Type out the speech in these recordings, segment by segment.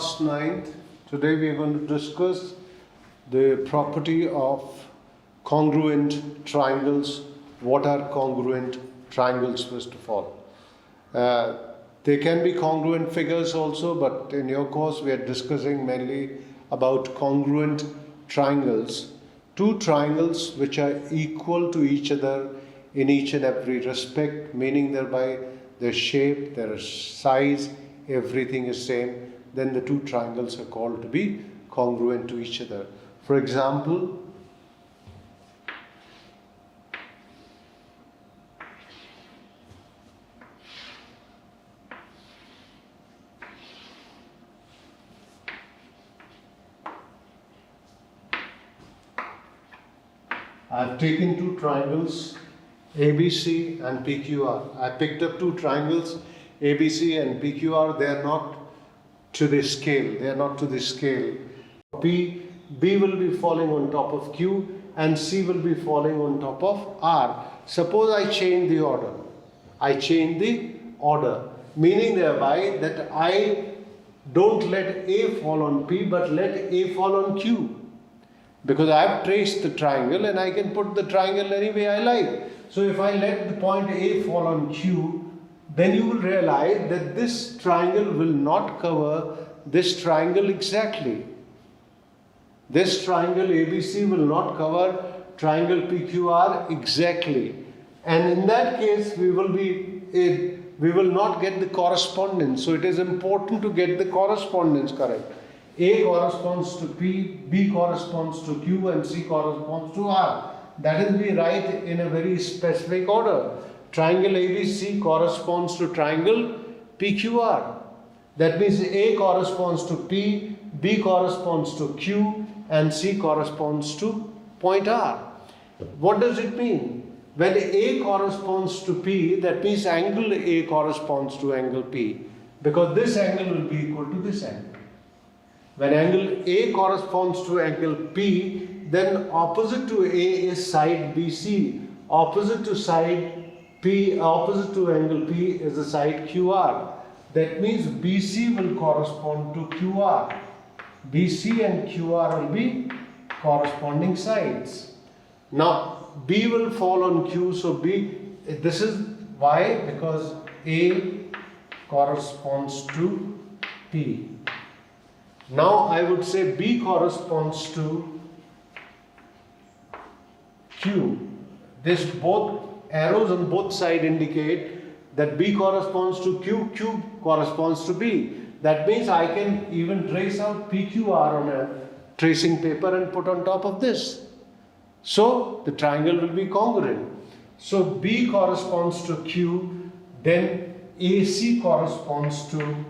class 9th. Today we are going to discuss the property of congruent triangles. What are congruent triangles first of all? They can be congruent figures also, but in your course we are discussing mainly about congruent triangles. Two triangles which are equal to each other in each and every respect, meaning thereby their shape, their size, everything is same, then the two triangles are called to be congruent to each other. For example, I have taken two triangles ABC and PQR. I picked up two triangles ABC and PQR. They are not to this scale. They are not to this scale. B will be falling on top of Q and C will be falling on top of R. Suppose I change the order. I change the order, meaning thereby that I don't let A fall on P but let A fall on Q. Because I have traced the triangle and I can put the triangle any way I like. So if I let the point A fall on Q, then you will realize that this triangle will not cover this triangle exactly. This triangle ABC will not cover triangle PQR exactly. And in that case, we will not get the correspondence. So it is important to get the correspondence correct. A corresponds to P, B corresponds to Q and C corresponds to R. That is, we write in a very specific order. Triangle ABC corresponds to triangle PQR. That means A corresponds to P, B corresponds to Q and C corresponds to point R. What does it mean? When A corresponds to P, that means angle A corresponds to angle P, because this angle will be equal to this angle. When angle A corresponds to angle P, then opposite to A is side BC. Opposite to side P, opposite to angle P is the side QR. That means BC will correspond to QR. BC and QR will be corresponding sides. Now B will fall on Q, so this is why, because A corresponds to P. Now I would say B corresponds to Q. This both arrows on both sides indicate that B corresponds to Q, Q corresponds to B. That means I can even trace out PQR on a tracing paper and put on top of this. So the triangle will be congruent. So B corresponds to Q, then AC corresponds to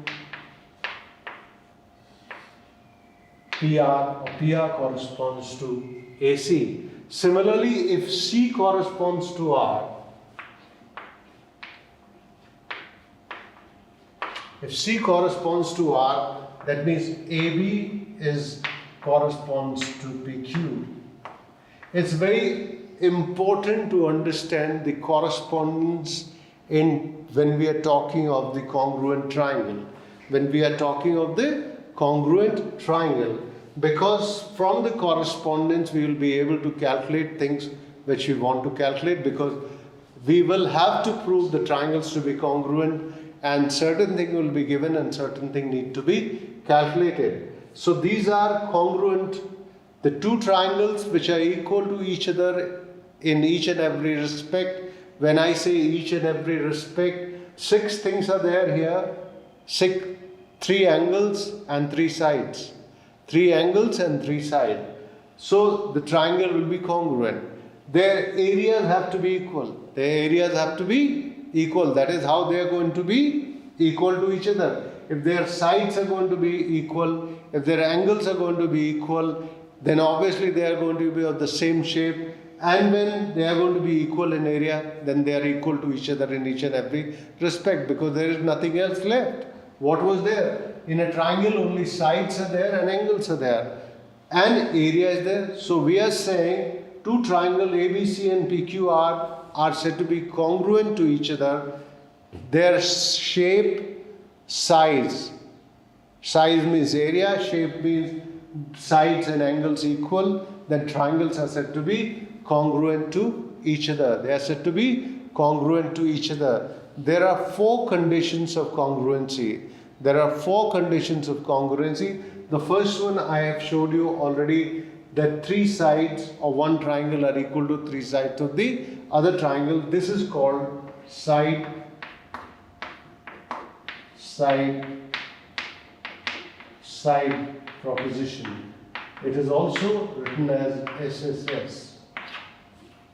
PR, or PR corresponds to AC. Similarly, if C corresponds to R, if C corresponds to R, that means AB corresponds to PQ. It's very important to understand the correspondence when we are talking of the congruent triangle. When we are talking of the congruent triangle, because from the correspondence we will be able to calculate things which we want to calculate, because we will have to prove the triangles to be congruent and certain thing will be given and certain thing need to be calculated. So these are congruent, the two triangles which are equal to each other in each and every respect. When I say each and every respect, 6 things are there here, 3 angles and 3 sides. 3 angles and 3 sides. So the triangle will be congruent. Their areas have to be equal. Their areas have to be equal. That is how they are going to be equal to each other. If their sides are going to be equal, if their angles are going to be equal, then obviously they are going to be of the same shape. And when they are going to be equal in area, then they are equal to each other in each and every respect, because there is nothing else left. What was there? In a triangle, only sides are there and angles are there. And area is there. So we are saying two triangles ABC and PQR are said to be congruent to each other. Their shape, size, Size means area, shape means sides and angles equal. Then triangles are said to be congruent to each other. They are said to be congruent to each other. There are 4 conditions of congruency. There are 4 conditions of congruency. The first one I have showed you already, that 3 sides of one triangle are equal to 3 sides of the other triangle. This is called side proposition. It is also written as SSS.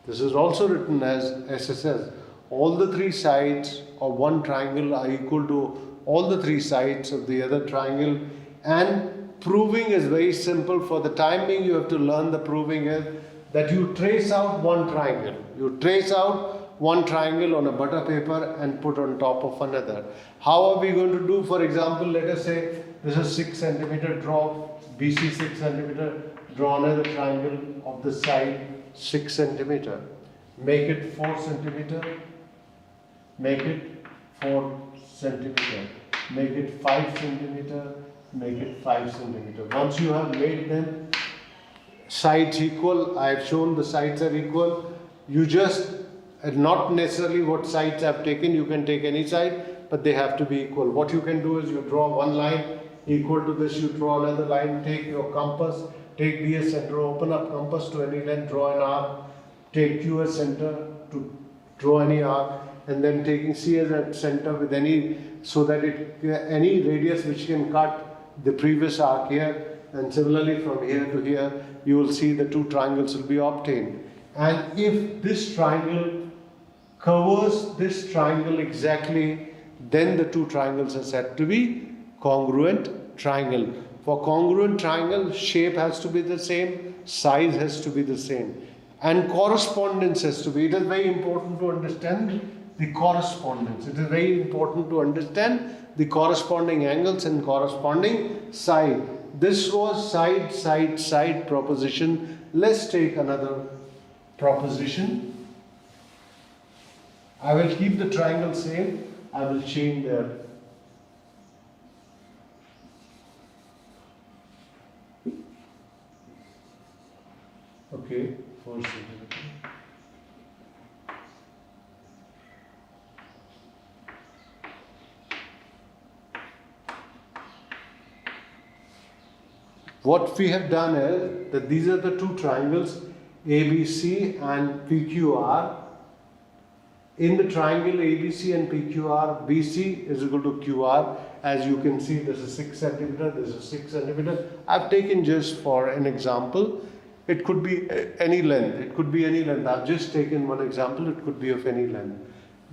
This is also written as SSS. All the 3 sides of one triangle are equal to all the 3 sides of the other triangle, and proving is very simple. For the time being, you have to learn the proving is that you trace out one triangle. You trace out one triangle on a butter paper and put on top of another. How are we going to do? For example, let us say this is 6 centimeter, draw BC 6 centimeter, draw another triangle of the side 6 centimeter. Make it 4 centimeter, make it 4 centimeter, make it 5 centimeter, make it 5 centimeter. Once you have made them sides equal, I have shown the sides are equal, you just, not necessarily what sides I have taken, you can take any side, but they have to be equal. What you can do is you draw one line equal to this, you draw another line, take your compass, take D as center, open up compass to any length, draw an arc, take Q as center to draw any arc, and then taking C as a center with any, so that any radius which can cut the previous arc here, and similarly from here to here, you will see the 2 triangles will be obtained. And if this triangle covers this triangle exactly, then the 2 triangles are said to be congruent triangle. For congruent triangle, shape has to be the same, size has to be the same, and correspondence has to be. It is very important to understand the correspondence. It is very important to understand the corresponding angles and corresponding side. This was side proposition. Let's take another proposition. I will keep the triangle same. I will change their okay, 4 centimeter. What we have done is that these are the 2 triangles ABC and PQR. In the triangle ABC and PQR, BC is equal to QR. As you can see, this is 6 centimeter, this is 6 centimeter. I've taken just for an example. It could be any length. It could be any length. I've just taken one example. It could be of any length.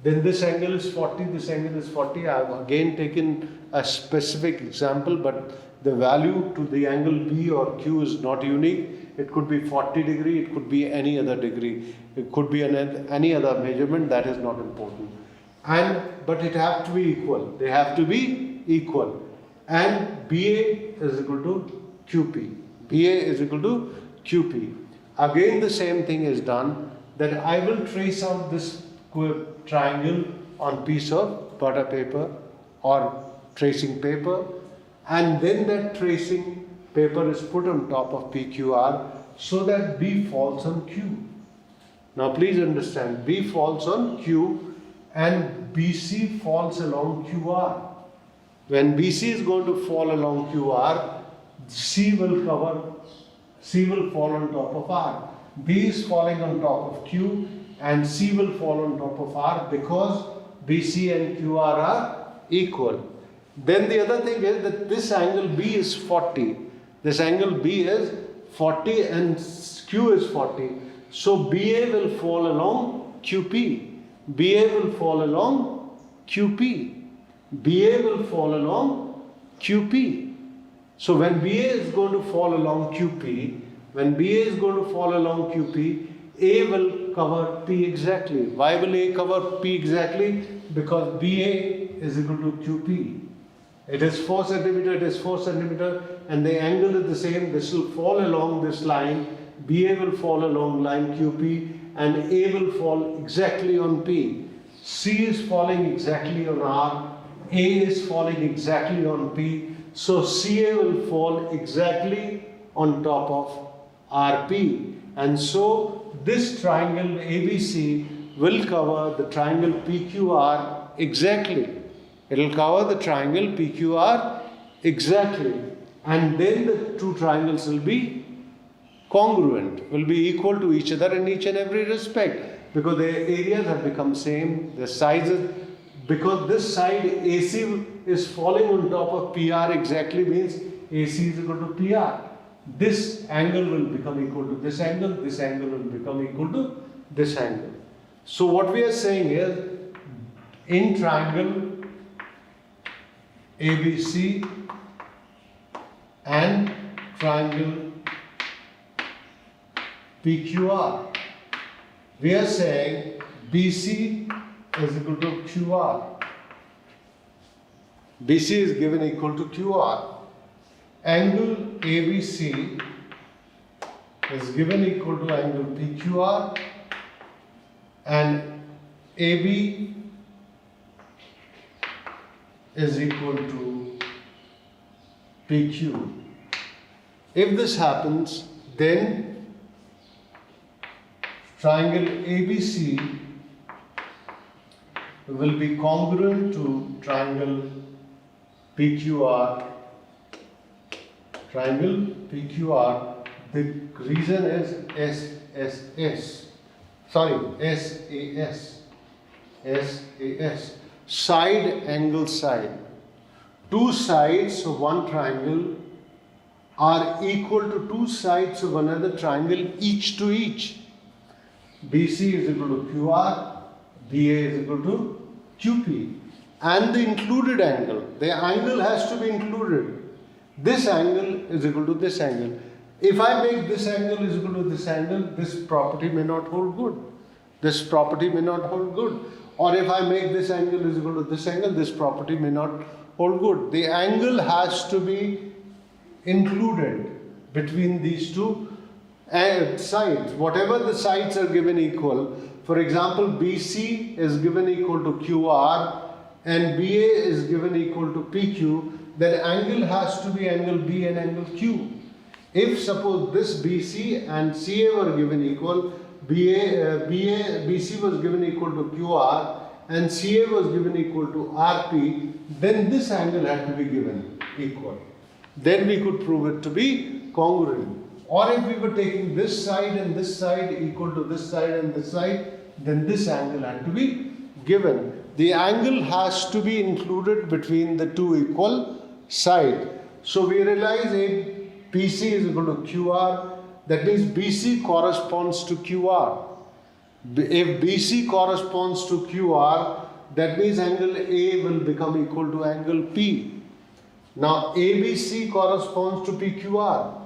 Then this angle is 40, this angle is 40. I've again taken a specific example, but the value to the angle B or Q is not unique. It could be 40 degree, it could be any other degree. It could be any other measurement, that is not important. But it have to be equal. They have to be equal. And BA is equal to QP. BA is equal to QP. Again the same thing is done, that I will trace out this triangle on piece of butter paper or tracing paper, and then that tracing paper is put on top of PQR so that B falls on Q. Now please understand, B falls on Q and BC falls along QR. When BC is going to fall along QR, C will fall on top of R. B is falling on top of Q and C will fall on top of R because BC and QR are equal. Then the other thing is that this angle B is 40. This angle B is 40 and Q is 40. So BA will fall along QP. BA will fall along QP. BA will fall along QP. So when BA is going to fall along QP, A will cover P exactly. Why will A cover P exactly? Because BA is equal to QP. It is 4 centimeter, it is 4 centimeter, and the angle is the same. This will fall along this line, BA will fall along line QP, and A will fall exactly on P. C is falling exactly on R, A is falling exactly on P. So CA will fall exactly on top of RP. And so this triangle ABC will cover the triangle PQR exactly. It will cover the triangle PQR exactly. And then the two triangles will be congruent, will be equal to each other in each and every respect, because their areas have become same, their sizes, because this side AC is falling on top of PR exactly, means AC is equal to PR. This angle will become equal to this angle will become equal to this angle. So what we are saying is, in triangle ABC and triangle PQR, we are saying BC is equal to QR. BC is given equal to QR. Angle ABC is given equal to angle PQR, and AB is equal to PQ. If this happens, then triangle ABC will be congruent to triangle PQR. Triangle PQR, the reason is SAS. Side angle side. Two sides of one triangle are equal to two sides of another triangle each to each. BC is equal to QR, BA is equal to QP. And the included angle, the angle has to be included. This angle is equal to this angle. If I make this angle is equal to this angle, this property may not hold good. This property may not hold good. Or if I make this angle is equal to this angle, this property may not hold good. The angle has to be included between these two sides. Whatever the sides are given equal, for example, BC is given equal to QR and BA is given equal to PQ, then angle has to be angle B and angle Q. If suppose this BC and CA were given equal, BC was given equal to QR and CA was given equal to RP, then this angle had to be given equal. Then we could prove it to be congruent. Or if we were taking this side and this side equal to this side and this side, then this angle had to be given. The angle has to be included between the two equal sides. So we realize BC is equal to QR. That means BC corresponds to QR. If BC corresponds to QR, that means angle A will become equal to angle P. Now ABC corresponds to PQR.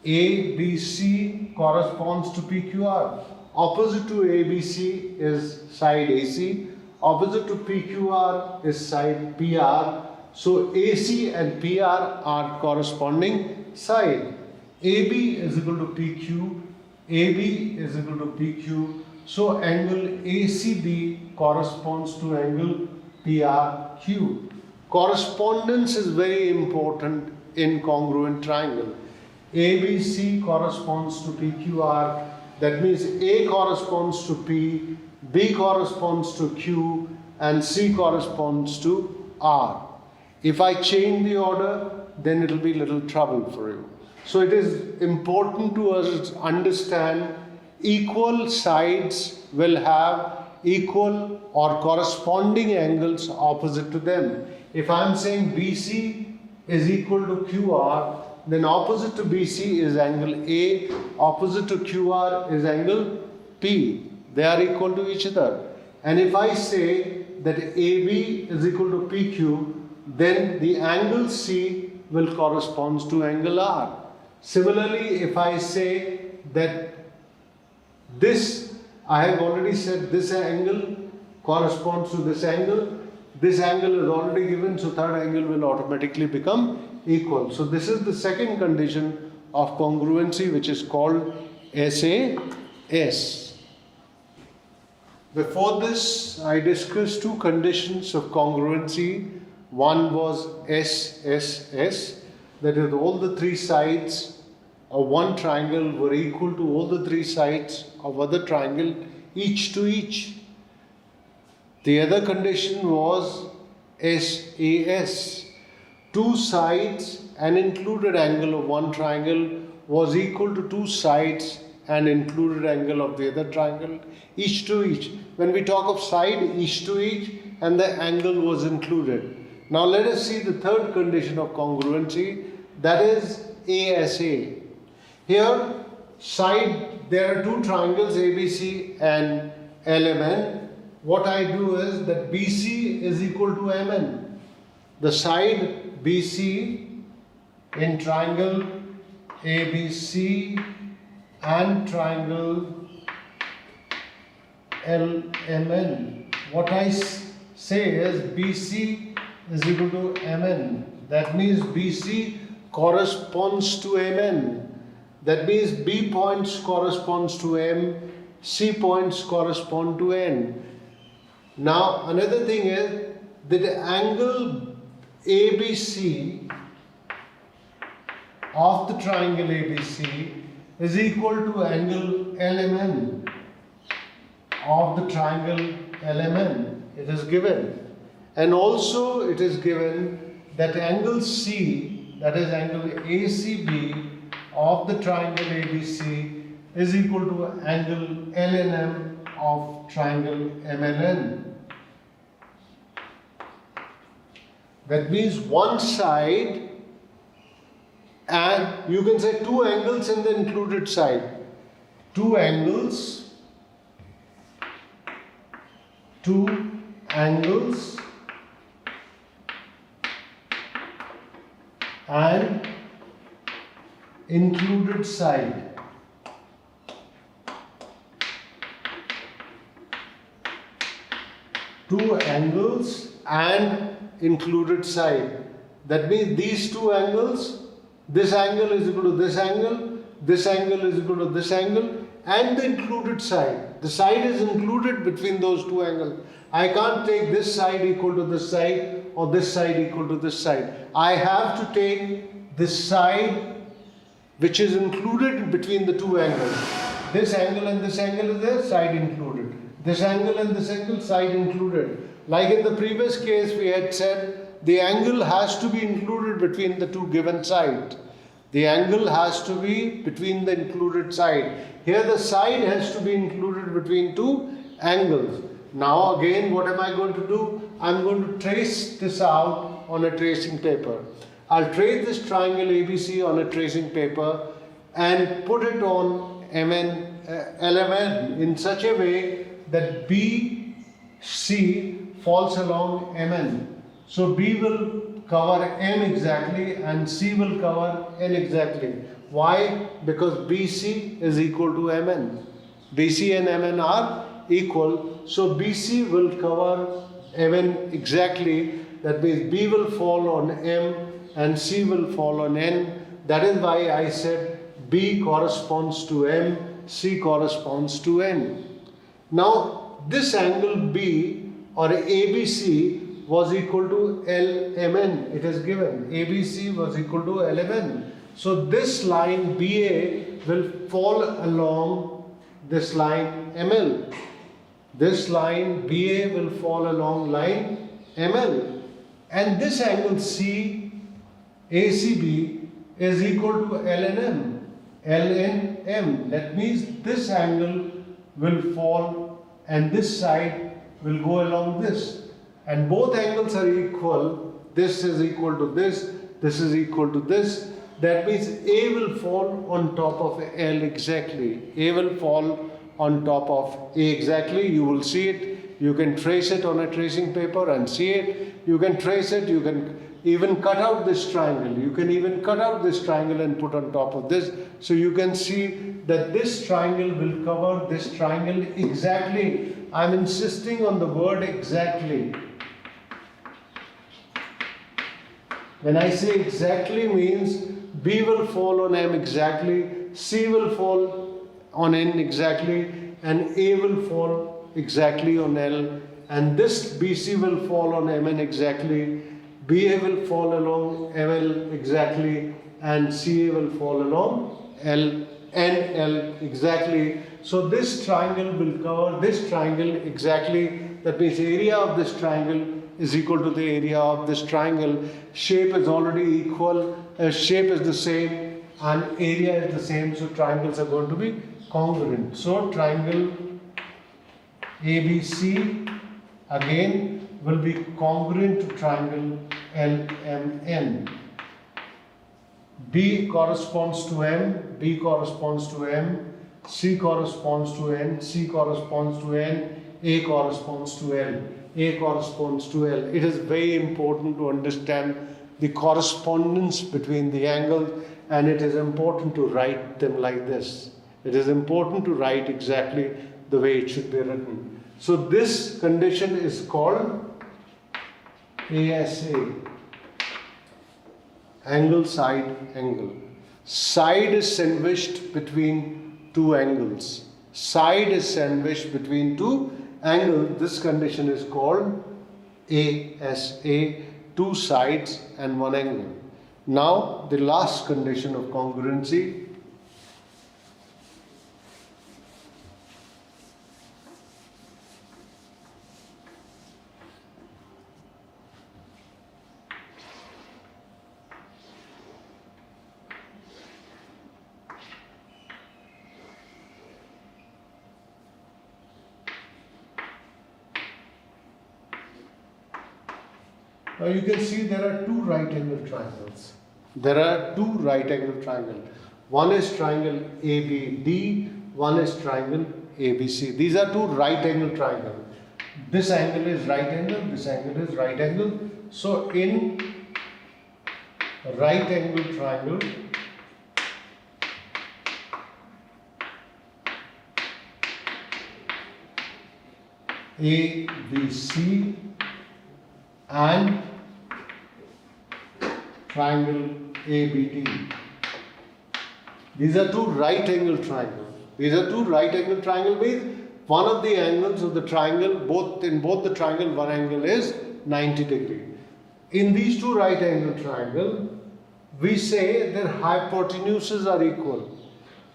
ABC corresponds to PQR. Opposite to ABC is side AC. Opposite to PQR is side PR. So AC and PR are corresponding side. AB is equal to PQ. AB is equal to PQ. So angle ACB corresponds to angle PRQ. Correspondence is very important in congruent triangle. ABC corresponds to PQR. That means A corresponds to P, B corresponds to Q, and C corresponds to R. If I change the order, then it will be little trouble for you. So it is important to us understand equal sides will have equal or corresponding angles opposite to them. If I am saying BC is equal to QR, then opposite to BC is angle A, opposite to QR is angle P. They are equal to each other. And if I say that AB is equal to PQ, then the angle C will correspond to angle R. Similarly, if I say that this, I have already said this angle corresponds to this angle is already given, so third angle will automatically become equal. So this is the second condition of congruency, which is called SAS. Before this, I discussed two conditions of congruency. one was SSS, that is all the three sides of one triangle were equal to all the three sides of other triangle, each to each. The other condition was SAS. Two sides and included angle of one triangle was equal to two sides and included angle of the other triangle, each to each. When we talk of side, each to each, and the angle was included. Now let us see the third condition of congruency, that is ASA. Here, side, there are two triangles ABC and LMN. What I do is that BC is equal to MN. The side BC in triangle ABC and triangle LMN. What I say is BC is equal to MN. That means BC corresponds to MN. That means B points corresponds to M, C points correspond to N. Now another thing is that the angle ABC of the triangle ABC is equal to angle LMN of the triangle LMN. It is given. And also it is given that angle C, that is angle ACB of the triangle ABC is equal to angle LNM of triangle MLN. That means one side, and you can say two angles in the included side. Two angles and included side. Two angles and included side. That means these two angles, this angle is equal to this angle, this angle is equal to this angle, and the included side. The side is included between those two angles. I can't take this side equal to this side or this side equal to this side. I have to take this side which is included between the two angles. This angle and this angle is there, side included. This angle and this angle, side included. Like in the previous case we had said, the angle has to be included between the two given sides. The angle has to be between the included side. Here the side has to be included between two angles. Now again, what am I going to do? I'm going to trace this out on a tracing paper. I'll trace this triangle ABC on a tracing paper and put it on LMN in such a way that BC falls along MN. So B will cover M exactly and C will cover N exactly. Why? Because BC is equal to MN. BC and MN are equal. So BC will cover MN exactly. That means B will fall on M and C will fall on N. That is why I said B corresponds to M, C corresponds to N. Now this angle B or ABC was equal to LMN. It is given. ABC was equal to LMN. So this line BA will fall along this line ML. This line BA will fall along line ML. And this angle C ACB is equal to LNM. LNM. That means this angle will fall and this side will go along this. And both angles are equal. This is equal to this. This is equal to this. That means A will fall on top of L exactly. A will fall on top of A exactly. You will see it. You can trace it on a tracing paper and see it. You can trace it. You can even cut out this triangle. You can even cut out this triangle and put on top of this. So you can see that this triangle will cover this triangle exactly. I'm insisting on the word exactly. When I say exactly means B will fall on M exactly, C will fall on N exactly, and A will fall exactly on L, and this BC will fall on MN exactly, BA will fall along ML exactly, and CA will fall along NL exactly. So this triangle will cover this triangle exactly. That means area of this triangle is equal to the area of this triangle. Shape is already equal, shape is the same, and area is the same, so triangles are going to be congruent. So triangle ABC again will be congruent to triangle LMN. B corresponds to M, B corresponds to M, C corresponds to N, C corresponds to N, A corresponds to L, A corresponds to L. It is very important to understand the correspondence between the angles, and it is important to write them like this. It is important to write exactly the way it should be written. So this condition is called ASA, angle side angle. Side is sandwiched between two angles. Side is sandwiched between two angles. This condition is called ASA, two sides and one angle. Now the last condition of congruency. Now you can see there are two right angle triangles. There are two right angle triangles. One is triangle ABD, one is triangle ABC. These are two right angle triangles. This angle is right angle, this angle is right angle. So in right angle triangle, ABC and triangle ABD. These are two right angle triangles. These are two right angle triangles means one of the angles of the triangle, in both the triangle, one angle is 90 degree. In these two right angle triangles, we say their hypotenuses are equal.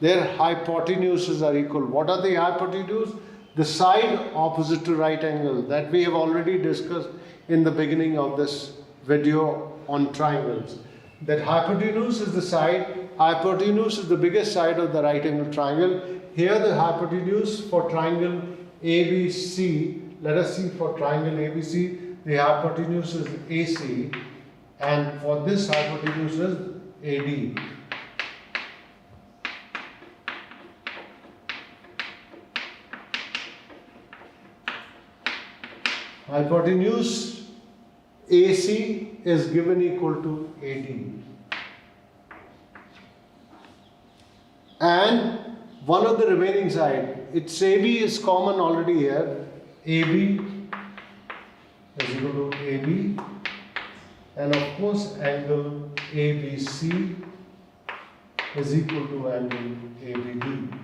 Their hypotenuses are equal. What are the hypotenuse? The side opposite to right angle that we have already discussed in the beginning of this video on triangles. That hypotenuse is the side, hypotenuse is the biggest side of the right angle triangle. Here the hypotenuse for triangle ABC, let us see for triangle ABC, the hypotenuse is AC, and for this hypotenuse is AD. Hypotenuse AC is given equal to AD. And one of the remaining side, its AB is common already here. AB is equal to AB. And of course angle ABC is equal to angle ABD.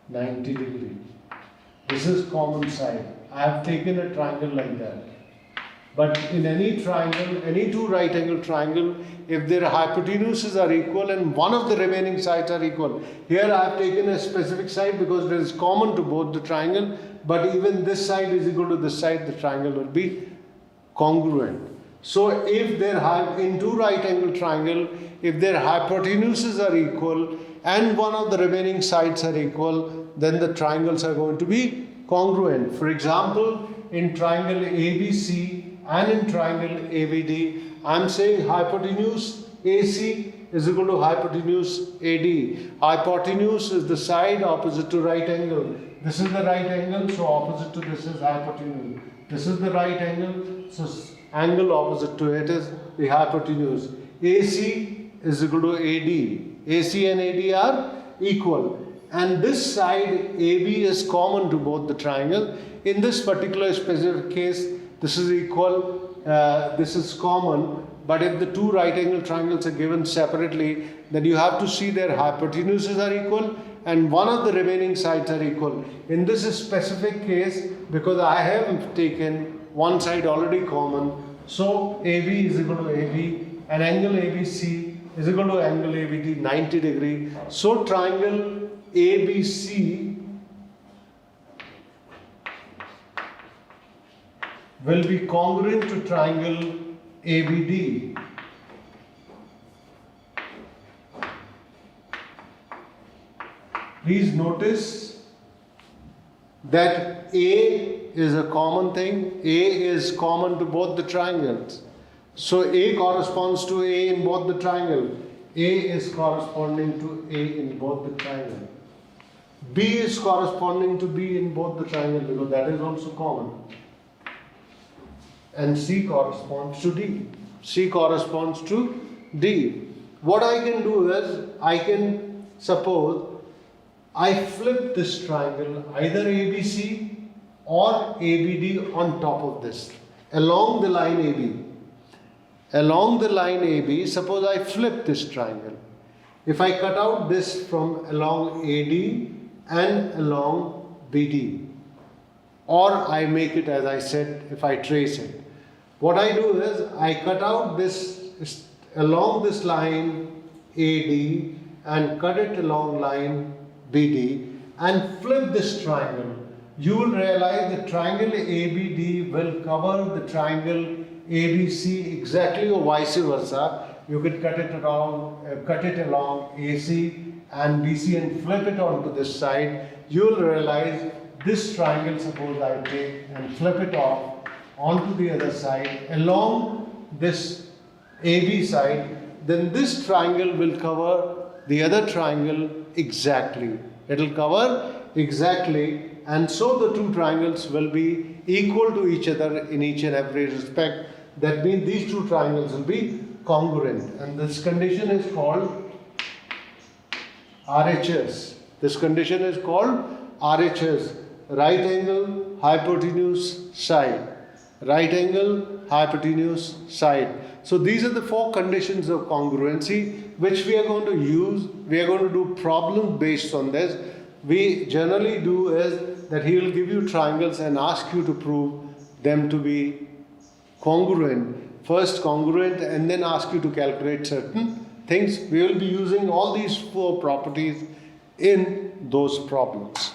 90 degree. This is common side. I have taken a triangle like that. But in any triangle, any two right angle triangle, if their hypotenuses are equal and one of the remaining sides are equal. Here I have taken a specific side because it is common to both the triangle, but even this side is equal to this side, the triangle will be congruent. So if in two right angle triangle, if their hypotenuses are equal and one of the remaining sides are equal, then the triangles are going to be congruent. For example, in triangle ABC and in triangle ABD, I am saying hypotenuse AC is equal to hypotenuse AD. Hypotenuse is the side opposite to right angle. This is the right angle, so opposite to this is hypotenuse. This is the right angle, so angle opposite to it is the hypotenuse. AC is equal to AD. AC and AD are equal. And this side AB is common to both the triangle. In this particular specific case, this is equal, this is common. But if the two right angle triangles are given separately, then you have to see their hypotenuses are equal and one of the remaining sides are equal. In this specific case, because I have taken one side already common, So AB is equal to AB and angle ABC is equal to angle ABD 90 degree. So triangle ABC will be congruent to triangle ABD. Please notice that A is a common thing. A is common to both the triangles. So A corresponds to A in both the triangle. A is corresponding to A in both the triangle. B is corresponding to B in both the triangle because that is also common. And C corresponds to D. C corresponds to D. What I can do is, I can suppose I flip this triangle, either ABC or ABD on top of this, along the line AB. Along the line AB, suppose I flip this triangle. If I cut out this from along AD and along BD, or I make it as I said, if I trace it. What I do is, I cut out this along this line AD and cut it along line BD and flip this triangle. You will realize the triangle ABD will cover the triangle ABC exactly, or vice versa. You could cut it along AC and BC and flip it onto this side. You will realize this triangle, suppose I take and flip it off onto the other side along this AB side, then this triangle will cover the other triangle exactly. It will cover exactly, and so the two triangles will be equal to each other in each and every respect. That means these two triangles will be congruent, and this condition is called RHS. This condition is called RHS, right angle hypotenuse side. Right angle hypotenuse side. So these are the four conditions of congruency which we are going to use. We are going to do problems based on this. We generally do is that he will give you triangles and ask you to prove them to be congruent. First congruent and then ask you to calculate certain things. We will be using all these four properties in those problems.